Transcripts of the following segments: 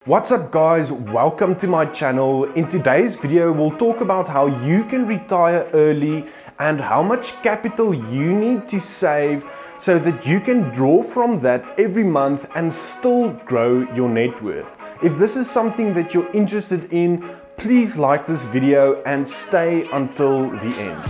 What's up guys, welcome to my channel. In today's video we'll talk about how you can retire early and how much capital you need to save so that you can draw from that every month and still grow your net worth. If this is something that you're interested in, please like this video and stay until the end.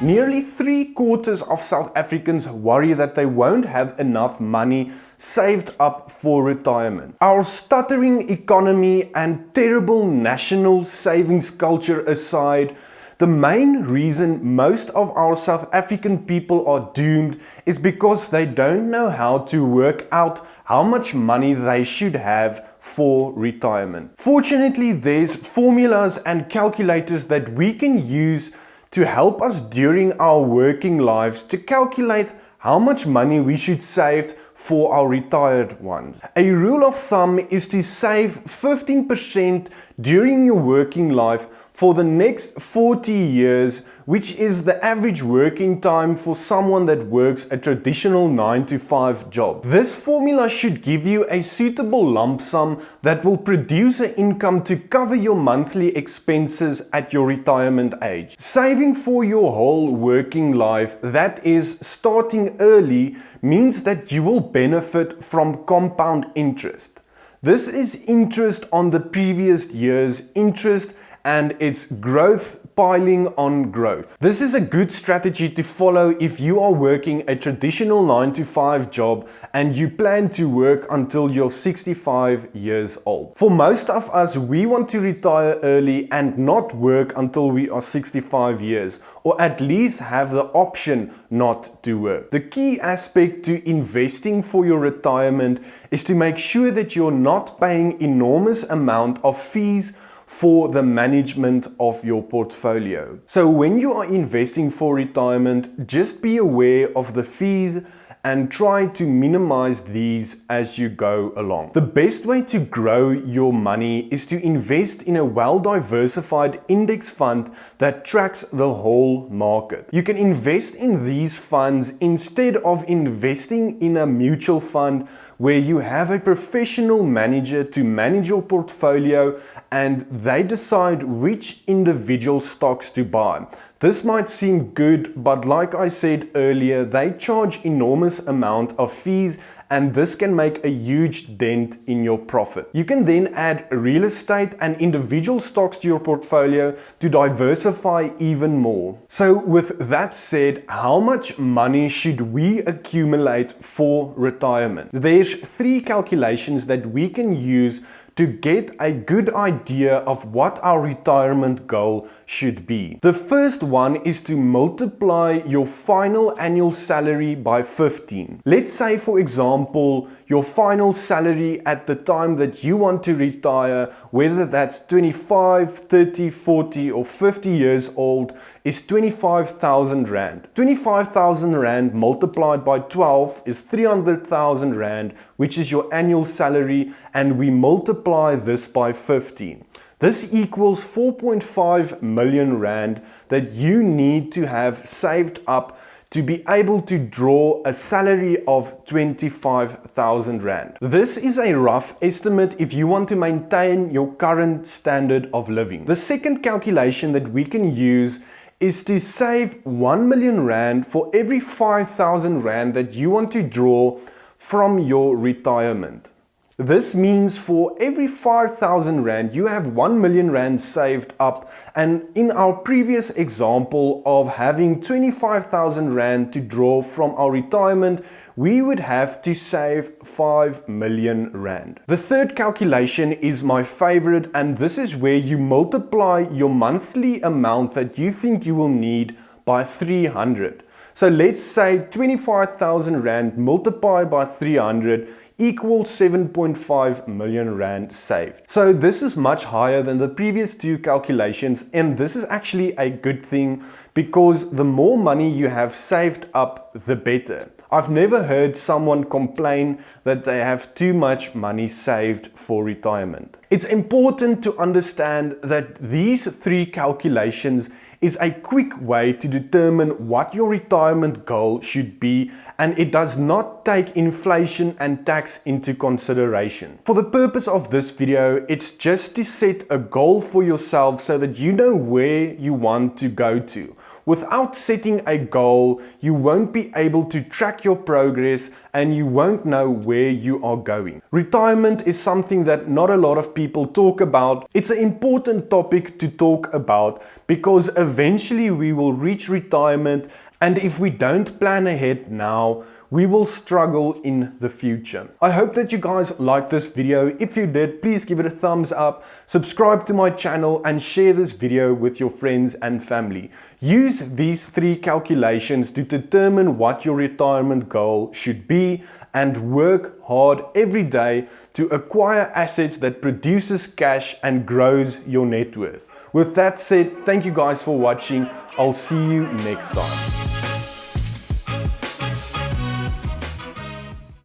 Nearly 3/4 of South Africans worry that they won't have enough money saved up for retirement. Our stuttering economy and terrible national savings culture aside, the main reason most of our South African people are doomed is because they don't know how to work out how much money they should have for retirement. Fortunately, there's formulas and calculators that we can use to help us during our working lives to calculate how much money we should save for our retired ones. A rule of thumb is to save 15% during your working life for the next 40 years, which is the average working time for someone that works a traditional 9-to-5 job. This formula should give you a suitable lump sum that will produce an income to cover your monthly expenses at your retirement age. Saving for your whole working life, that is starting early, means that you will benefit from compound interest. This is interest on the previous year's interest and it's growth piling on growth. This is a good strategy to follow if you are working a traditional 9-to-5 job and you plan to work until you're 65 years old. For most of us, we want to retire early and not work until we are 65 years, or at least have the option not to work. The key aspect to investing for your retirement is to make sure that you're not paying enormous amount of fees for the management of your portfolio. So when you are investing for retirement, just be aware of the fees and try to minimize these as you go along. The best way to grow your money is to invest in a well-diversified index fund that tracks the whole market. You can invest in these funds instead of investing in a mutual fund where you have a professional manager to manage your portfolio and they decide which individual stocks to buy. This might seem good, but like I said earlier, they charge enormous amount of fees and this can make a huge dent in your profit. You can then add real estate and individual stocks to your portfolio to diversify even more. So with that said, how much money should we accumulate for retirement? There's 3 calculations that we can use to get a good idea of what our retirement goal should be. The first one is to multiply your final annual salary by 15. Let's say, for example, your final salary at the time that you want to retire, whether that's 25, 30, 40 or 50 years old, is 25,000 Rand. 25,000 Rand multiplied by 12 is 300,000 Rand, which is your annual salary, and we multiply this by 15. This equals 4.5 million Rand that you need to have saved up to be able to draw a salary of 25,000 Rand. This is a rough estimate if you want to maintain your current standard of living. The second calculation that we can use is to save 1 million Rand for every 5,000 Rand that you want to draw from your retirement. This means for every 5,000 Rand, you have 1 million Rand saved up. And in our previous example of having 25,000 Rand to draw from our retirement, we would have to save 5 million Rand. The third calculation is my favorite, and this is where you multiply your monthly amount that you think you will need by 300. So let's say 25,000 Rand multiplied by 300 equals 7.5 million Rand saved. So this is much higher than the previous 2 calculations, and this is actually a good thing because the more money you have saved up, the better. I've never heard someone complain that they have too much money saved for retirement. It's important to understand that these 3 calculations is a quick way to determine what your retirement goal should be, and it does not take inflation and tax into consideration. For the purpose of this video, it's just to set a goal for yourself so that you know where you want to go to. Without setting a goal, you won't be able to track your progress and you won't know where you are going. Retirement is something that not a lot of people talk about. It's an important topic to talk about because eventually we will reach retirement, and if we don't plan ahead now, we will struggle in the future. I hope that you guys liked this video. If you did, please give it a thumbs up, subscribe to my channel, and share this video with your friends and family. Use these 3 calculations to determine what your retirement goal should be and work hard every day to acquire assets that produces cash and grows your net worth. With that said, thank you guys for watching. I'll see you next time.